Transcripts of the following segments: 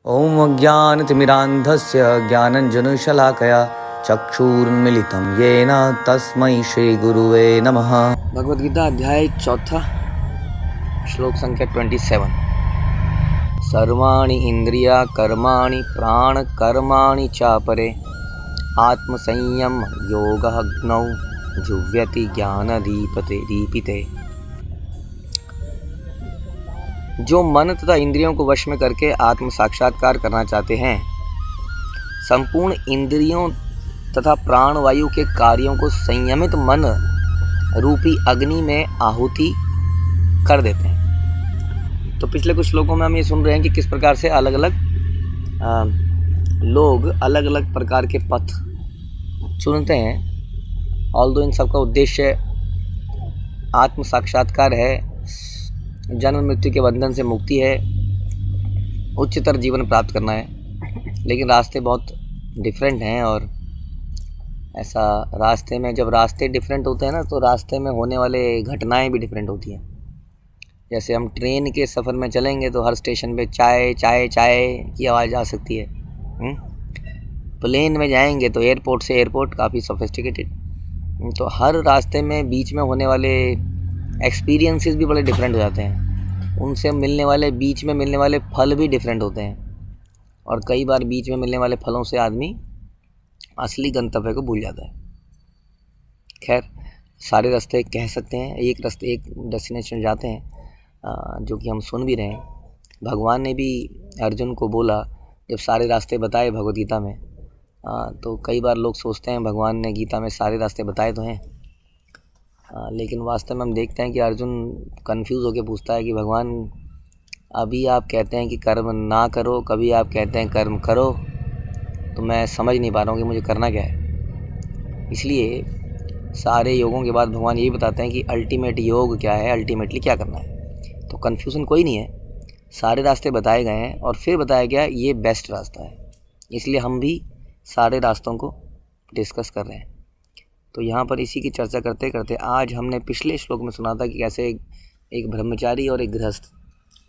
ॐ अज्ञानतिमिरान्धस्य ज्ञानञ्जनशलाकया चक्षुरुन्मीलितं येन तस्मै श्रीगुरुवे नमः। भगवद्गीता अध्याय 4 श्लोक संख्या 27। सर्वाणि इंद्रिया कर्माणि प्राण कर्माणि चापरे आत्मसंयम योगः अग्नौ जुह्यति ज्ञानदीपिते। जो मन तथा इंद्रियों को वश में करके आत्म साक्षात्कार करना चाहते हैं, संपूर्ण इंद्रियों तथा प्राण वायु के कार्यों को संयमित मन रूपी अग्नि में आहुति कर देते हैं। तो पिछले कुछ श्लोकों में हम ये सुन रहे हैं कि किस प्रकार से अलग अलग लोग अलग अलग प्रकार के पथ चुनते हैं। ऑल्दो इन सबका उद्देश्य आत्म साक्षात्कार है, जन्म मृत्यु के बंधन से मुक्ति है, उच्चतर जीवन प्राप्त करना है, लेकिन रास्ते बहुत डिफरेंट हैं। और ऐसा रास्ते में जब रास्ते डिफरेंट होते हैं ना, तो रास्ते में होने वाले घटनाएं भी डिफरेंट होती हैं। जैसे हम ट्रेन के सफ़र में चलेंगे तो हर स्टेशन पे चाय चाय चाय की आवाज़ आ सकती है। प्लेन में जाएंगे तो एयरपोर्ट से एयरपोर्ट काफ़ी सोफिस्टिकेटेड। तो हर रास्ते में बीच में होने वाले एक्सपीरियंसेस भी बड़े डिफरेंट हो जाते हैं। उनसे मिलने वाले बीच में मिलने वाले फल भी डिफरेंट होते हैं। और कई बार बीच में मिलने वाले फलों से आदमी असली गंतव्य को भूल जाता है। खैर, सारे रास्ते कह सकते हैं, एक डेस्टिनेशन जाते हैं, जो कि हम सुन भी रहे हैं। भगवान ने भी अर्जुन को बोला, जब सारे रास्ते बताए भगवद्गीता में, तो कई बार लोग सोचते हैं भगवान ने गीता में सारे रास्ते बताए तो हैं, लेकिन वास्तव में हम देखते हैं कि अर्जुन कंफ्यूज होकर पूछता है कि भगवान, अभी आप कहते हैं कि कर्म ना करो, कभी आप कहते हैं कर्म करो, तो मैं समझ नहीं पा रहा हूँ कि मुझे करना क्या है। इसलिए सारे योगों के बाद भगवान यही बताते हैं कि अल्टीमेट योग क्या है, अल्टीमेटली क्या करना है। तो कन्फ्यूज़न कोई नहीं है, सारे रास्ते बताए गए हैं और फिर बताया गया ये बेस्ट रास्ता है। इसलिए हम भी सारे रास्तों को डिस्कस कर रहे हैं। तो यहाँ पर इसी की चर्चा करते करते आज हमने पिछले श्लोक में सुना था कि कैसे एक ब्रह्मचारी और एक गृहस्थ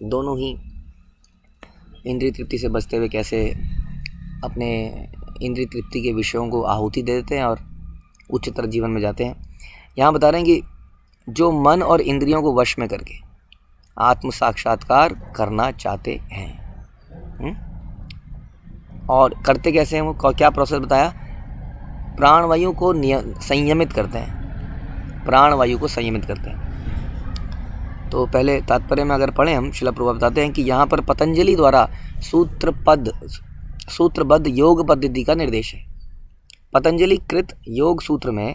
दोनों ही इंद्रिय तृप्ति से बचते हुए कैसे अपने इंद्रिय तृप्ति के विषयों को आहुति दे देते हैं और उच्चतर जीवन में जाते हैं। यहाँ बता रहे हैं कि जो मन और इंद्रियों को वश में करके आत्म साक्षात्कार करना चाहते हैं, और करते कैसे हैं, वो क्या प्रोसेस बताया। प्राणवायु को संयमित करते हैं, प्राणवायु को संयमित करते हैं। तो पहले तात्पर्य में अगर पढ़ें हम, शिला प्रभुपाद बताते हैं कि यहाँ पर पतंजलि द्वारा सूत्रबद्ध योग पद्धति का निर्देश है। पतंजलि कृत योग सूत्र में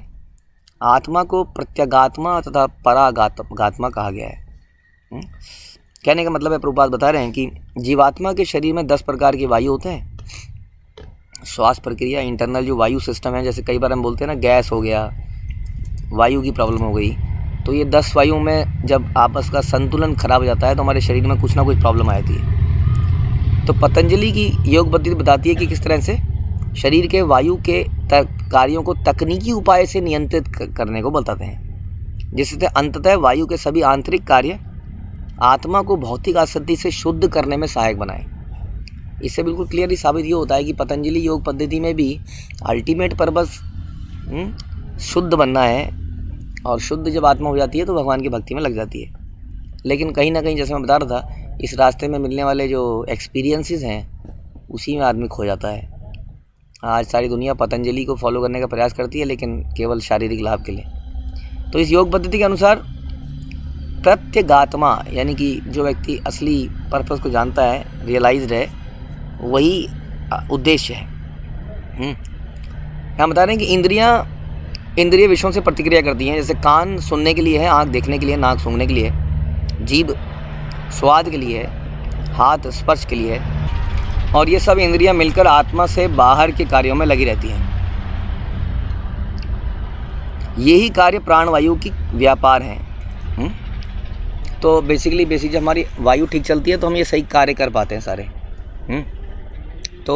आत्मा को प्रत्यगात्मा तथा परागात्मा कहा गया है। कहने का मतलब है, प्रभुपाद बता रहे हैं कि जीवात्मा के शरीर में 10 प्रकार के वायु होते हैं। श्वास प्रक्रिया, इंटरनल जो वायु सिस्टम है, जैसे कई बार हम बोलते हैं ना, गैस हो गया, वायु की प्रॉब्लम हो गई, तो ये 10 वायु में जब आपस का संतुलन खराब हो जाता है तो हमारे शरीर में कुछ ना कुछ प्रॉब्लम आ जाती है। तो पतंजलि की योग पद्धति बताती है कि किस तरह से शरीर के वायु के कार्यों को तकनीकी उपाय से नियंत्रित करने को बताते हैं, जिससे अंततः वायु के सभी आंतरिक कार्य आत्मा को भौतिक आसक्ति से शुद्ध करने में सहायक बनाए। इससे बिल्कुल क्लियरली साबित ये होता है कि पतंजलि योग पद्धति में भी अल्टीमेट पर्पस शुद्ध बनना है, और शुद्ध जब आत्मा हो जाती है तो भगवान की भक्ति में लग जाती है। लेकिन कहीं ना कहीं, जैसे मैं बता रहा था, इस रास्ते में मिलने वाले जो एक्सपीरियंसेस हैं उसी में आदमी खो जाता है। आज सारी दुनिया पतंजलि को फॉलो करने का प्रयास करती है, लेकिन केवल शारीरिक लाभ के लिए। तो इस योग पद्धति के अनुसार प्रत्यगात्मा, यानी कि जो व्यक्ति असली पर्पस को जानता है, रियलाइज्ड है, वही उद्देश्य है। यहाँ बता रहे हैं कि इंद्रिय विषयों से प्रतिक्रिया करती हैं। जैसे कान सुनने के लिए है, आँख देखने के लिए, नाक सूंघने के लिए, जीभ स्वाद के लिए, हाथ स्पर्श के लिए, और ये सब इंद्रियां मिलकर आत्मा से बाहर के कार्यों में लगी रहती हैं। यही कार्य प्राणवायु की व्यापार है। तो बेसिक जब हमारी वायु ठीक चलती है तो हम ये सही कार्य कर पाते हैं सारे। तो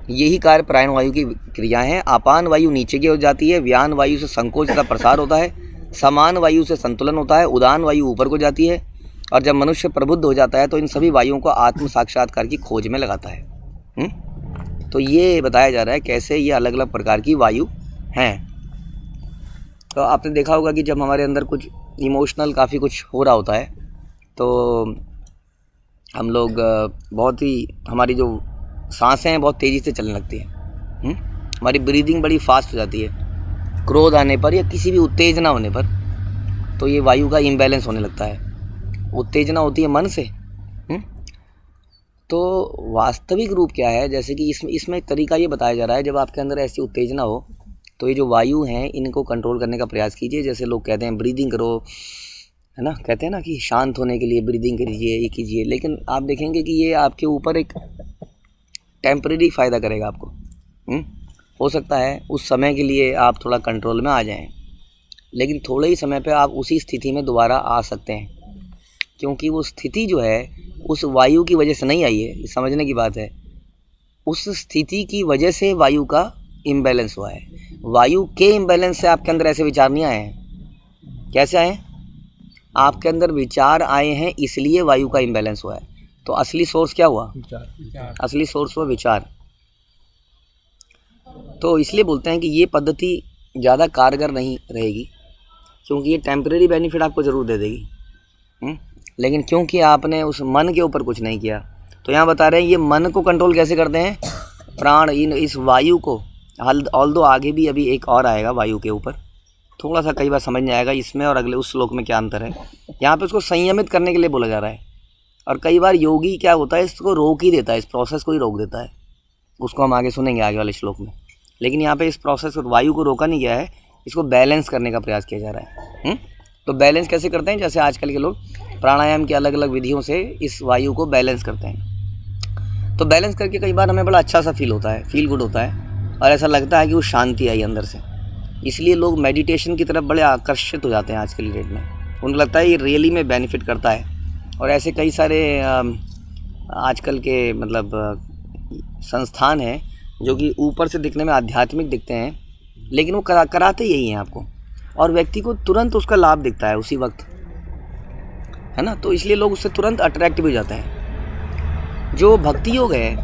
यही कार्य प्राणवायु की क्रिया है। आपान वायु नीचे की ओर जाती है, व्यान वायु से संकोच तथा प्रसार होता है, समान वायु से संतुलन होता है, उदान वायु ऊपर को जाती है, और जब मनुष्य प्रबुद्ध हो जाता है तो इन सभी वायुओं को आत्म साक्षात्कार की खोज में लगाता है। तो ये बताया जा रहा है कैसे ये अलग अलग प्रकार की वायु हैं। तो आपने देखा होगा कि जब हमारे अंदर कुछ इमोशनल काफ़ी कुछ हो रहा होता है तो हम लोग बहुत ही, हमारी जो सांसें हैं बहुत तेज़ी से चलने लगती हैं, हमारी ब्रीदिंग बड़ी फास्ट हो जाती है। क्रोध आने पर या किसी भी उत्तेजना होने पर तो ये वायु का इम्बैलेंस होने लगता है। उत्तेजना होती है मन से। तो वास्तविक रूप क्या है, जैसे कि इसमें एक तरीका ये बताया जा रहा है, जब आपके अंदर ऐसी उत्तेजना हो तो ये जो वायु हैं इनको कंट्रोल करने का प्रयास कीजिए। जैसे लोग कहते हैं ब्रीदिंग करो, है ना, कहते हैं ना कि शांत होने के लिए ब्रीदिंग करिए, ये कीजिए, लेकिन आप देखेंगे कि ये आपके ऊपर एक टेम्परेरी फ़ायदा करेगा आपको। हो सकता है उस समय के लिए आप थोड़ा कंट्रोल में आ जाएं, लेकिन थोड़े ही समय पे आप उसी स्थिति में दोबारा आ सकते हैं, क्योंकि वो स्थिति जो है उस वायु की वजह से नहीं आई है। समझने की बात है, उस स्थिति की वजह से वायु का इम्बैलेंस हुआ है। वायु के इम्बैलेंस से आपके अंदर ऐसे विचार नहीं आए हैं। कैसे आए हैं? आपके अंदर विचार आए हैं, इसलिए वायु का इम्बैलेंस हुआ है। तो असली सोर्स क्या हुआ? विचार। असली सोर्स हुआ विचार। तो इसलिए बोलते हैं कि ये पद्धति ज़्यादा कारगर नहीं रहेगी, क्योंकि ये टेम्परेरी बेनिफिट आपको ज़रूर दे देगी, लेकिन क्योंकि आपने उस मन के ऊपर कुछ नहीं किया। तो यहाँ बता रहे हैं ये मन को कंट्रोल कैसे करते हैं? प्राण इस वायु को, ऑल्दो आगे भी अभी एक और आएगा वायु के ऊपर, थोड़ा सा कई बार समझ नहीं आएगा इसमें और अगले उस श्लोक में क्या अंतर है। यहाँ पे उसको संयमित करने के लिए बोला जा रहा है, और कई बार योगी क्या होता है, इसको रोक ही देता है, इस प्रोसेस को ही रोक देता है। उसको हम आगे सुनेंगे आगे वाले श्लोक में। लेकिन यहाँ पे इस प्रोसेस को, वायु को रोका नहीं गया है, इसको बैलेंस करने का प्रयास किया जा रहा है। तो बैलेंस कैसे करते हैं? जैसे आजकल के लोग प्राणायाम की अलग अलग विधियों से इस वायु को बैलेंस करते हैं। तो बैलेंस करके कई बार हमें बड़ा अच्छा सा फील होता है, फील गुड होता है, और ऐसा लगता है कि वो शांति आई अंदर से। इसलिए लोग मेडिटेशन की तरफ बड़े आकर्षित हो जाते हैं आज की डेट में। उनको लगता है ये रियली में बेनिफिट करता है। और ऐसे कई सारे आजकल के मतलब संस्थान हैं जो कि ऊपर से दिखने में आध्यात्मिक दिखते हैं, लेकिन वो कराते यही हैं आपको, और व्यक्ति को तुरंत उसका लाभ दिखता है उसी वक्त, है ना। तो इसलिए लोग उससे तुरंत अट्रैक्ट भी हो जाते हैं। जो भक्ति योग है,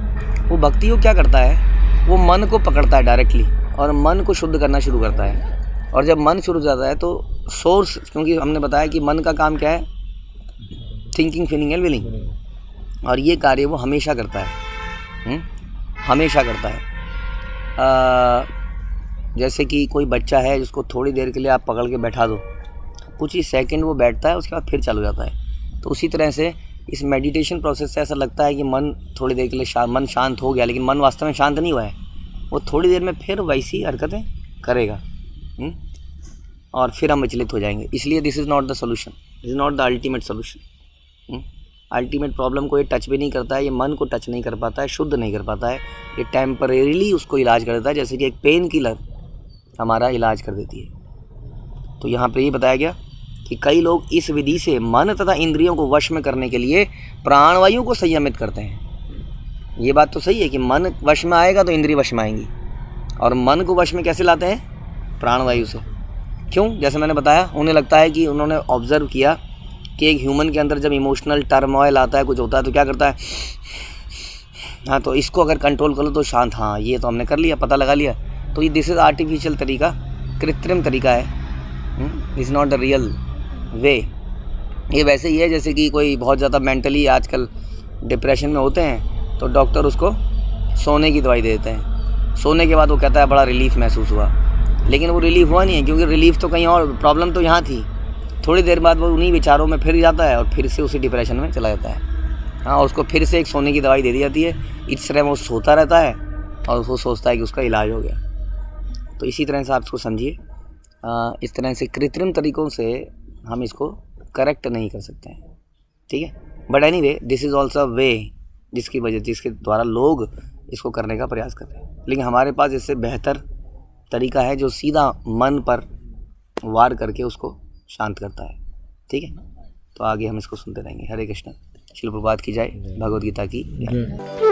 वो भक्ति योग क्या करता है, वो मन को पकड़ता है डायरेक्टली और मन को शुद्ध करना शुरू करता है। और जब मन शुरू हो जाता है तो सोर्स, क्योंकि हमने बताया कि मन का काम क्या है, थिंकिंग, फीलिंग एंड विलिंग, और ये कार्य वो हमेशा करता है, हमेशा करता है। जैसे कि कोई बच्चा है जिसको थोड़ी देर के लिए आप पकड़ के बैठा दो, कुछ ही सेकंड वो बैठता है, उसके बाद फिर चालू जाता है। तो उसी तरह से इस मेडिटेशन प्रोसेस से ऐसा लगता है कि मन थोड़ी देर के लिए मन शांत हो गया, लेकिन मन वास्तव में शांत नहीं हुआ है। वो थोड़ी देर में फिर वैसी हरकतें करेगा, और फिर हम विचलित हो जाएंगे। इसलिए this is not the solution, this is not the ultimate solution. Ultimate problem को ये टच भी नहीं करता है, ये मन को टच नहीं कर पाता है, शुद्ध नहीं कर पाता है। ये टेम्परेरीली उसको इलाज कर देता है, जैसे कि एक पेन किलर हमारा इलाज कर देती है। तो यहाँ पे ये बताया गया कि कई लोग इस विधि से मन तथा इंद्रियों को वश में करने के लिए प्राणवायु को संयमित करते हैं। ये बात तो सही है कि मन वश में आएगा तो इंद्रिय वश में आएंगी, और मन को वश में कैसे लाते हैं? प्राणवायु से। क्यों? जैसे मैंने बताया, उन्हें लगता है कि उन्होंने ऑब्जर्व किया कि एक ह्यूमन के अंदर जब इमोशनल टर्मोइल आता है, कुछ होता है, तो क्या करता है, हाँ, तो इसको अगर कंट्रोल कर लो तो शांत, हाँ ये तो हमने कर लिया, पता लगा लिया। तो ये दिस इज़ आर्टिफिशियल तरीका, कृत्रिम तरीका है, is not the real way. ये वैसे ही है जैसे कि कोई बहुत ज़्यादा मेंटली आजकल डिप्रेशन में होते हैं, तो डॉक्टर उसको सोने की दवाई दे देते हैं। सोने के बाद वो कहता है बड़ा रिलीफ महसूस हुआ, लेकिन वो रिलीफ हुआ नहीं है, क्योंकि रिलीफ तो कहीं और, प्रॉब्लम तो यहाँ थी। थोड़ी देर बाद वो उन्हीं विचारों में फिर जाता है और फिर से उसी डिप्रेशन में चला जाता है। हाँ, उसको फिर से एक सोने की दवाई दे दी जाती है, इस तरह वो सोता रहता है और वो सोचता है कि उसका इलाज हो गया। तो इसी तरह से आप इसको समझिए, इस तरह से कृत्रिम तरीक़ों से हम इसको करेक्ट नहीं कर सकते हैं, ठीक है। But anyway this is also way जिसके द्वारा लोग इसको करने का प्रयास कर रहे हैं, लेकिन हमारे पास इससे बेहतर तरीका है जो सीधा मन पर वार करके उसको शांत करता है, ठीक है। तो आगे हम इसको सुनते रहेंगे। हरे कृष्ण। शिल प्रभात की जय, भगवद गीता की जय।